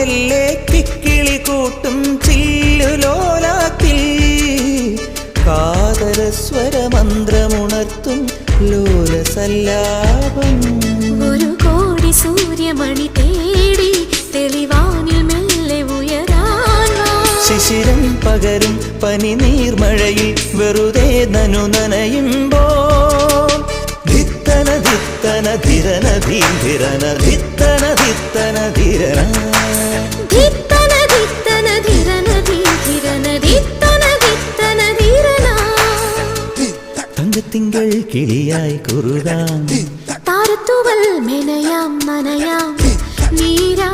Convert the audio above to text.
മെല്ലെ കിക്കിളി കൂട്ടും ചില്ലുലോലാത്തിൽ കാതരസ്വരമന്ത്രമുണർത്തും ലോലസല്ലാപം. ഒരു കോടി സൂര്യമണി തേടി തെളിവാനിൽ മെല്ലെ ഉയരാൻ ശിശിരം പകരും പനി നീർമഴയിൽ വെറുതെ നനു നനയുമ്പോൾ ധിത്തന ധിത്തന ധിരന ധീരന ധിത്തന ധിത്തന ധിരന ധിത്തന ധിത്തന ധിരന ധീരന ധിത്തന ധിത്തന ധിരന. തങ്കത്തിങ്കൾ കിളിയായി കുറുകാം താരത്തുവൽ മെനയാം നനയാം നീരാ